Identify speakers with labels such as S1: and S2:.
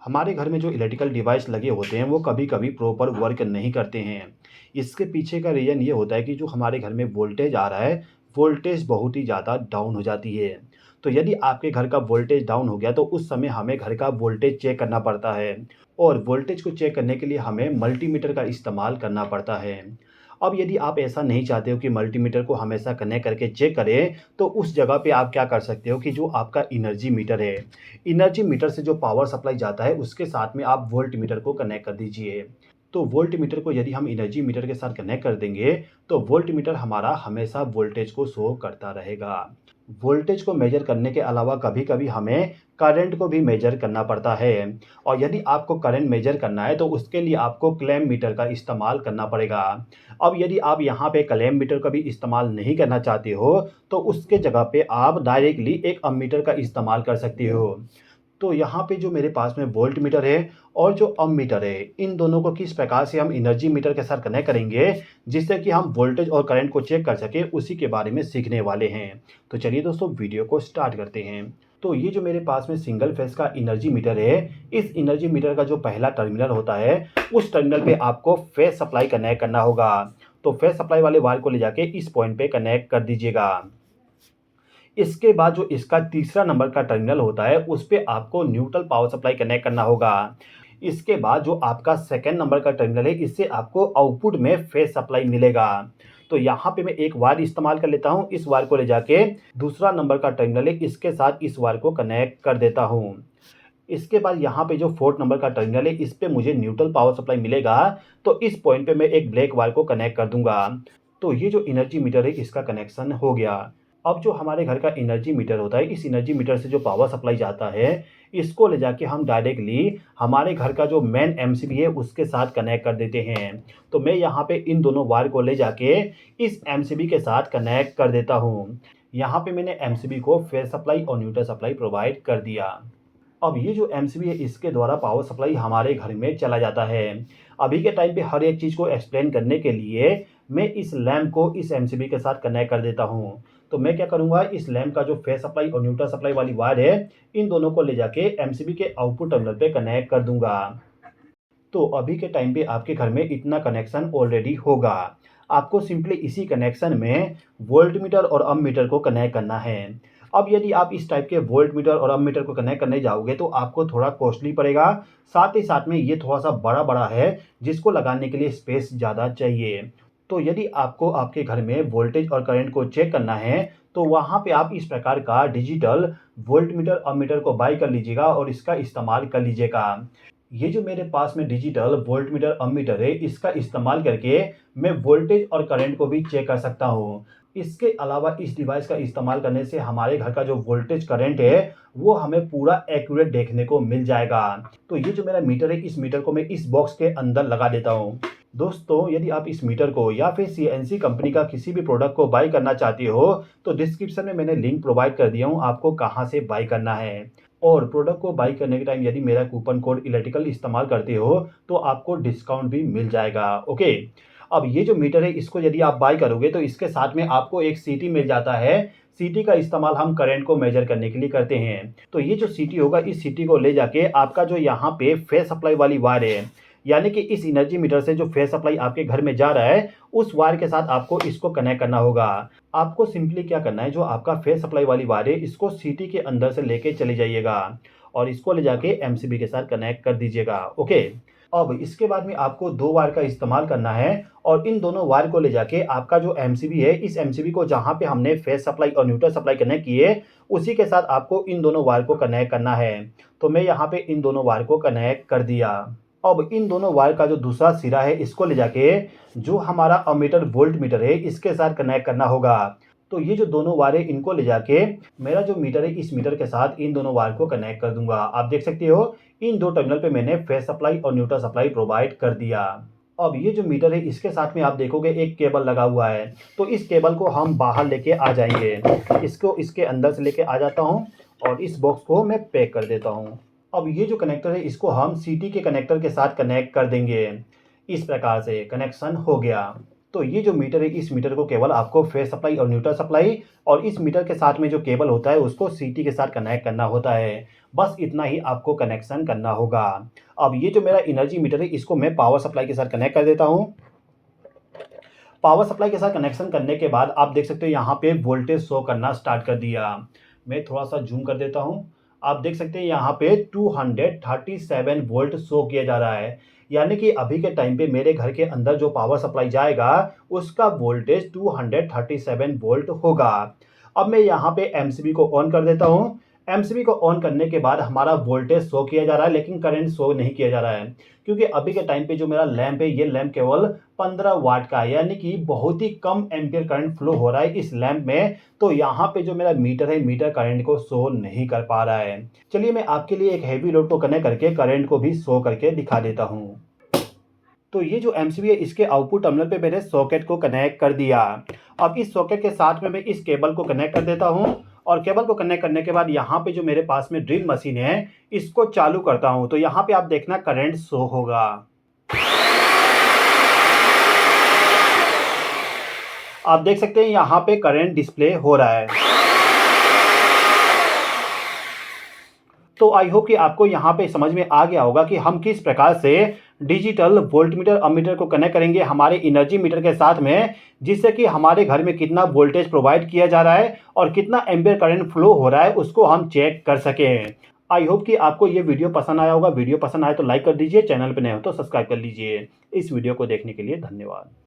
S1: हमारे घर में जो इलेक्ट्रिकल डिवाइस लगे होते हैं वो कभी-कभी प्रॉपर वर्क नहीं करते हैं। इसके पीछे का रीज़न ये होता है कि जो हमारे घर में वोल्टेज आ रहा है, वोल्टेज बहुत ही ज़्यादा डाउन हो जाती है। तो यदि आपके घर का वोल्टेज डाउन हो गया तो उस समय हमें घर का वोल्टेज चेक करना पड़ता है और वोल्टेज को चेक करने के लिए हमें मल्टीमीटर का इस्तेमाल करना पड़ता है। अब यदि आप ऐसा नहीं चाहते हो कि मल्टीमीटर को हमेशा कनेक्ट करके चेक करें, तो उस जगह पे आप क्या कर सकते हो कि जो आपका एनर्जी मीटर है, एनर्जी मीटर से जो पावर सप्लाई जाता है उसके साथ में आप वोल्ट मीटर को कनेक्ट कर दीजिए। तो वोल्ट मीटर को यदि हम एनर्जी मीटर के साथ कनेक्ट कर देंगे, तो वोल्ट मीटर हमारा हमेशा वोल्टेज को शो करता रहेगा। वोल्टेज को मेजर करने के अलावा कभी-कभी हमें करंट को भी मेजर करना पड़ता है और यदि आपको करंट मेजर करना है तो उसके लिए आपको क्लैम्प मीटर का इस्तेमाल करना पड़ेगा। अब यदि आप यहाँ पे क्लैम्प मीटर का भी इस्तेमाल नहीं करना चाहते हो, तो उसके जगह पे आप डायरेक्टली एक अम्मीटर का इस्तेमाल कर सकते हो। तो यहाँ पे जो मेरे पास में वोल्ट मीटर है और जो अम्मीटर है, इन दोनों को किस प्रकार से हम एनर्जी मीटर के साथ कनेक्ट करेंगे, जिससे कि हम वोल्टेज और करंट को चेक कर सकें, उसी के बारे में सीखने वाले हैं। तो चलिए दोस्तों वीडियो को स्टार्ट करते हैं। तो ये जो मेरे पास में सिंगल फेस का एनर्जी मीटर है, इस एनर्जी मीटर का जो पहला टर्मिनल होता है, उस टर्मिनल पे आपको फेस सप्लाई कनेक्ट करना होगा। तो फेस सप्लाई वाले वायर को ले जाके इस पॉइंट पे कनेक्ट कर दीजिएगा। इसके बाद जो इसका तीसरा नंबर का टर्मिनल होता है, उस पे आपको न्यूट्रल पावर सप्लाई कनेक्ट करना होगा। इसके बाद जो आपका सेकंड नंबर का टर्मिनल है, इससे आपको आउटपुट में फेज सप्लाई मिलेगा। तो यहाँ पे मैं एक वायर इस्तेमाल कर लेता हूँ, इस वायर को ले जाके दूसरा नंबर का टर्मिनल है, इसके साथ इस वायर को कनेक्ट कर देता हूँ। इसके बाद यहाँ पे जो फोर्थ नंबर का टर्मिनल है, इस पे मुझे न्यूट्रल पावर सप्लाई मिलेगा, तो इस पॉइंट पे मैं एक ब्लैक वायर को कनेक्ट कर दूंगा। तो ये जो एनर्जी मीटर है, इसका कनेक्शन हो गया। अब जो हमारे घर का एनर्जी मीटर होता है, इस एनर्जी मीटर से जो पावर सप्लाई जाता है, इसको ले जाके हम डायरेक्टली हमारे घर का जो मेन एमसीबी है उसके साथ कनेक्ट कर देते हैं। तो मैं यहाँ पे इन दोनों वायर को ले जाके इस एमसीबी के साथ कनेक्ट कर देता हूँ। यहाँ पे मैंने एमसीबी को फेज सप्लाई और न्यूट्रल सप्लाई प्रोवाइड कर दिया। अब ये जो एमसीबी है, इसके द्वारा पावर सप्लाई हमारे घर में चला जाता है। अभी के टाइम पे हर एक चीज़ को एक्सप्लेन करने के लिए मैं इस लैंप को इस एमसीबी के साथ कनेक्ट कर देता हूँ। तो मैं क्या करूँगा, इस लैंप का जो फेस सप्लाई और न्यूट्रल सप्लाई वाली वायर है, इन दोनों को ले जाके एमसीबी के आउटपुट टर्मिनल पे कनेक्ट कर दूंगा। तो अभी के टाइम पे आपके घर में इतना कनेक्शन ऑलरेडी होगा। आपको सिंपली इसी कनेक्शन में वोल्टमीटर और अममीटर को कनेक्ट करना है। अब यदि आप इस टाइप के वोल्टमीटर और अममीटर को कनेक्ट करने जाओगे तो आपको थोड़ा कॉस्टली पड़ेगा। साथ ही साथ में ये थोड़ा-सा बड़ा-बड़ा है, जिसको लगाने के लिए स्पेस ज़्यादा चाहिए। तो यदि आपको आपके घर में वोल्टेज और करंट को चेक करना है, तो वहाँ पे आप इस प्रकार का डिजिटल वोल्टमीटर, अममीटर को बाय कर लीजिएगा और इसका इस्तेमाल कर लीजिएगा। ये जो मेरे पास में डिजिटल वोल्टमीटर अममीटर है, इसका इस्तेमाल करके मैं वोल्टेज और करंट को भी चेक कर सकता हूँ। इसके अलावा इस डिवाइस का इस्तेमाल करने से हमारे घर का जो वोल्टेज करंट है, वो हमें पूरा एक्यूरेट देखने को मिल जाएगा। तो ये जो मेरा मीटर है, इस मीटर को मैं इस बॉक्स के अंदर लगा देता हूँ। दोस्तों, यदि आप इस मीटर को या फिर सीएनसी कंपनी का किसी भी प्रोडक्ट को बाय करना चाहते हो, तो डिस्क्रिप्शन में मैंने लिंक प्रोवाइड कर दिया हूँ, आपको कहाँ से बाय करना है। और प्रोडक्ट को बाई करने के टाइम यदि मेरा कूपन कोड इलेक्ट्रिकल इस्तेमाल करते हो, तो आपको डिस्काउंट भी मिल जाएगा। ओके। अब ये जो मीटर है, इसको यदि आप बाई करोगे तो इसके साथ में आपको एक सीटी मिल जाता है। सीटी का इस्तेमाल हम करंट को मेजर करने के लिए करते हैं। तो ये जो सीटी होगा, इस सीटी को ले जाके आपका जो यहाँ पे फेस सप्लाई वाली वायर है, यानी कि इस एनर्जी मीटर से जो फेस सप्लाई आपके घर में जा रहा है, उस वायर के साथ आपको इसको कनेक्ट करना होगा। आपको सिंपली क्या करना है, जो आपका फेस सप्लाई वाली वायर है, इसको सीटी के अंदर से लेके चले जाइएगा और इसको ले जाके एमसीबी के साथ कनेक्ट कर दीजिएगा। ओके। अब इसके बाद में आपको 2 वायर का इस्तेमाल करना है और इन दोनों वायर को ले जाके आपका जो एमसीबी है, इस एमसीबी को जहाँ पे हमने फेस सप्लाई और न्यूट्रल सप्लाई कनेक्ट किए, उसी के साथ आपको इन दोनों वायर को कनेक्ट करना है। तो मैं यहाँ पे इन दोनों वायर को कनेक्ट कर दिया। अब इन दोनों वायर का जो दूसरा सिरा है, इसको ले जाके जो हमारा अमीटर वोल्टमीटर है, इसके साथ कनेक्ट करना होगा। तो ये जो दोनों वायर है, इनको ले जाके मेरा जो मीटर है, इस मीटर के साथ इन दोनों वायर को कनेक्ट कर दूंगा। आप देख सकते हो, इन 2 टर्मिनल पे मैंने फेस सप्लाई और न्यूट्रल सप्लाई प्रोवाइड कर दिया। अब ये जो मीटर है, इसके साथ में आप देखोगे एक केबल लगा हुआ है। तो इस केबल को हम बाहर लेके आ जाएंगे। इसको इसके अंदर से लेके आ जाता हूँ और इस बॉक्स को मैं पैक कर देता हूँ। अब ये जो कनेक्टर है, इसको हम सीटी के कनेक्टर के साथ कनेक्ट कर देंगे। इस प्रकार से कनेक्शन हो गया। तो ये जो मीटर है, इस मीटर को केवल आपको फेज सप्लाई और न्यूट्रल सप्लाई और इस मीटर के साथ में जो केबल होता है उसको सीटी के साथ कनेक्ट करना होता है। बस इतना ही आपको कनेक्शन करना होगा। अब ये जो मेरा एनर्जी मीटर है, इसको मैं पावर सप्लाई के साथ कनेक्ट कर देता हूँ। पावर सप्लाई के साथ कनेक्शन करने के बाद आप देख सकते हो यहाँ पे वोल्टेज शो करना स्टार्ट कर दिया। मैं थोड़ा सा जूम कर देता हूँ। आप देख सकते हैं यहाँ पे 237 वोल्ट शो किया जा रहा है। यानी कि अभी के टाइम पे मेरे घर के अंदर जो पावर सप्लाई जाएगा उसका वोल्टेज 237 वोल्ट होगा। अब मैं यहाँ पे एमसीबी को ऑन कर देता हूँ। एमसीबी को ऑन करने के बाद हमारा वोल्टेज शो किया जा रहा है, लेकिन करंट शो नहीं किया जा रहा है, क्योंकि अभी के टाइम पे जो मेरा लैंप है, ये लैंप केवल 15 वाट का है, यानी कि बहुत ही कम एम्पियर करंट फ्लो हो रहा है इस लैंप में। तो यहाँ पे जो मेरा मीटर है, मीटर करंट को शो नहीं कर पा रहा है। चलिए मैं आपके लिए एक हैवी लोड को कनेक्ट करके करंट को भी शो करके दिखा देता हूँ। तो ये जो एमसीबी है, इसके आउटपुट टर्मिनल पे मैंने सॉकेट को कनेक्ट कर दिया। अब इस सॉकेट के साथ में मैं इस केबल को कनेक्ट कर देता हूँ और केबल को कनेक्ट करने के बाद यहाँ पे जो मेरे पास में ड्रिल मशीन है, इसको चालू करता हूँ। तो यहाँ पे आप देखना करंट शो होगा। आप देख सकते हैं यहाँ पे करंट डिस्प्ले हो रहा है। तो आई होप कि आपको यहाँ पे समझ में आ गया होगा कि हम किस प्रकार से डिजिटल वोल्टमीटर अमीटर को कनेक्ट करेंगे हमारे एनर्जी मीटर के साथ में, जिससे कि हमारे घर में कितना वोल्टेज प्रोवाइड किया जा रहा है और कितना एम्पियर करंट फ्लो हो रहा है उसको हम चेक कर सकें। आई होप कि आपको ये वीडियो पसंद आया होगा। वीडियो पसंद आए तो लाइक कर दीजिए, चैनल पर नए हो तो सब्सक्राइब कर लीजिए। इस वीडियो को देखने के लिए धन्यवाद।